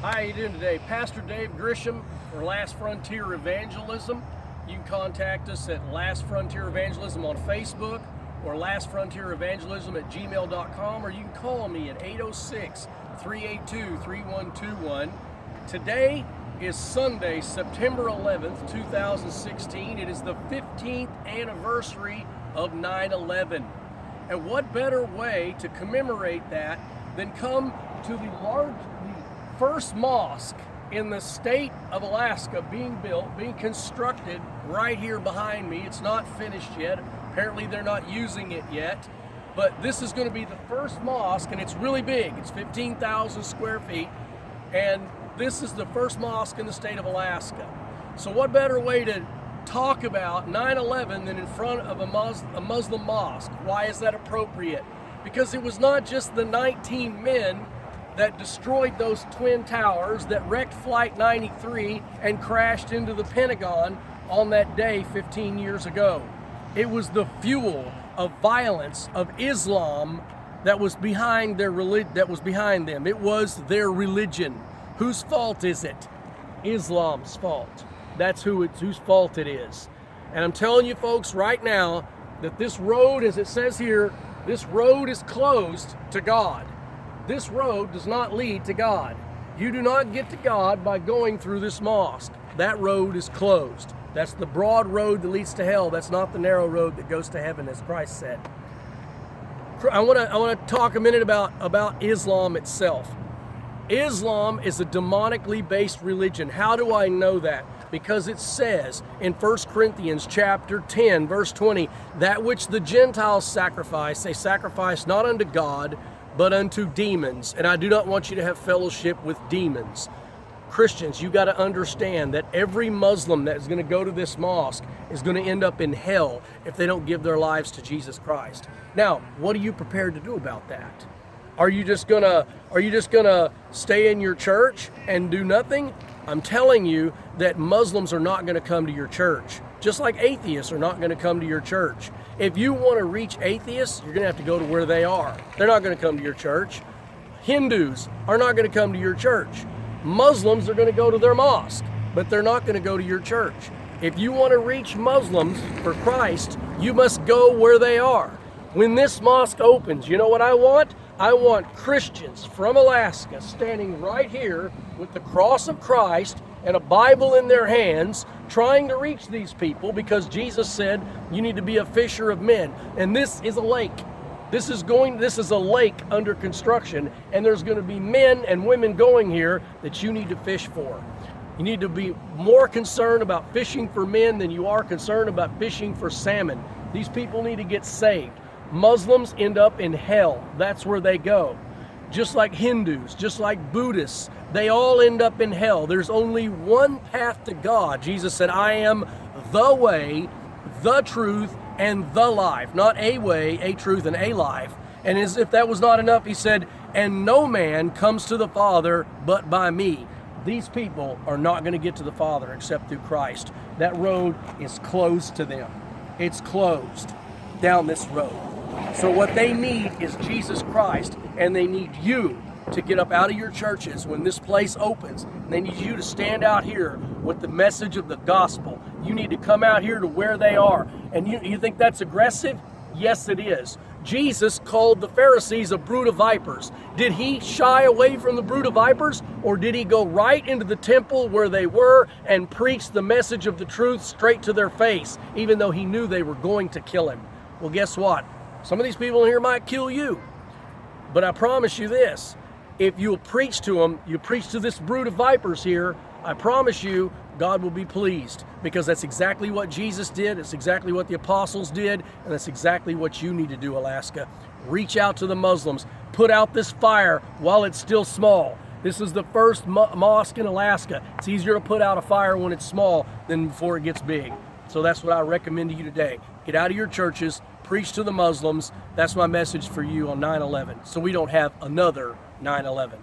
Hi, how you doing today? Pastor Dave Grisham for Last Frontier Evangelism. You can contact us at Last Frontier Evangelism on Facebook or lastfrontierevangelism@gmail.com, or you can call me at 806-382-3121. Today is Sunday, September 11th, 2016. It is the 15th anniversary of 9/11. And what better way to commemorate that than come to the first mosque in the state of Alaska being built, being constructed right here behind me. It's not finished yet. Apparently they're not using it yet. But this is going to be the first mosque, and it's really big. It's 15,000 square feet. And this is the first mosque in the state of Alaska. So what better way to talk about 9/11 than in front of a Muslim mosque? Why is that appropriate? Because it was not just the 19 men that destroyed those twin towers, that wrecked Flight 93 and crashed into the Pentagon on that day 15 years ago. It was the fuel of violence of Islam that was behind them. It was their religion. Whose fault is it? Islam's fault. That's whose fault it is. And I'm telling you folks right now that this road, as it says here, this road is closed to God. This road does not lead to God. You do not get to God by going through this mosque. That road is closed. That's the broad road that leads to hell. That's not the narrow road that goes to heaven, as Christ said. I want to talk a minute about Islam itself. Islam is a demonically based religion. How do I know that? Because it says in 1 Corinthians chapter 10, verse 20, that which the Gentiles sacrifice, they sacrifice not unto God, but unto demons. And I do not want you to have fellowship with demons. Christians, you got to understand that every Muslim that is going to go to this mosque is going to end up in hell if they don't give their lives to Jesus Christ. Now, what are you prepared to do about that? Are you just gonna stay in your church and do nothing? I'm telling you that Muslims are not going to come to your church, just like atheists are not going to come to your church. If you want to reach atheists, you're going to have to go to where they are. They're not going to come to your church. Hindus are not going to come to your church. Muslims are going to go to their mosque, but they're not going to go to your church. If you want to reach Muslims for Christ, you must go where they are. When this mosque opens, you know what I want? I want Christians from Alaska standing right here with the cross of Christ and a Bible in their hands, trying to reach these people, because Jesus said you need to be a fisher of men. And this is a lake. This is a lake under construction, and there's going to be men and women going here that you need to fish for. You need to be more concerned about fishing for men than you are concerned about fishing for salmon. These people need to get saved. Muslims end up in hell. That's where they go. Just like Hindus, just like Buddhists, they all end up in hell. There's only one path to God. Jesus said, I am the way, the truth, and the life. Not a way, a truth, and a life. And as if that was not enough, he said, and no man comes to the Father but by me. These people are not going to get to the Father except through Christ. That road is closed to them. It's closed down this road. So what they need is Jesus Christ, and they need you to get up out of your churches when this place opens. They need you to stand out here with the message of the gospel. You need to come out here to where they are. And you think that's aggressive? Yes, it is. Jesus called the Pharisees a brood of vipers. Did he shy away from the brood of vipers, or did he go right into the temple where they were and preach the message of the truth straight to their face, even though he knew they were going to kill him? Well, guess what? Some of these people here might kill you. But I promise you this, if you'll preach to them, you preach to this brood of vipers here, I promise you, God will be pleased, because that's exactly what Jesus did, it's exactly what the apostles did, and that's exactly what you need to do, Alaska. Reach out to the Muslims. Put out this fire while it's still small. This is the first mosque in Alaska. It's easier to put out a fire when it's small than before it gets big. So that's what I recommend to you today. Get out of your churches, preach to the Muslims. That's my message for you on 9/11, so we don't have another 9/11.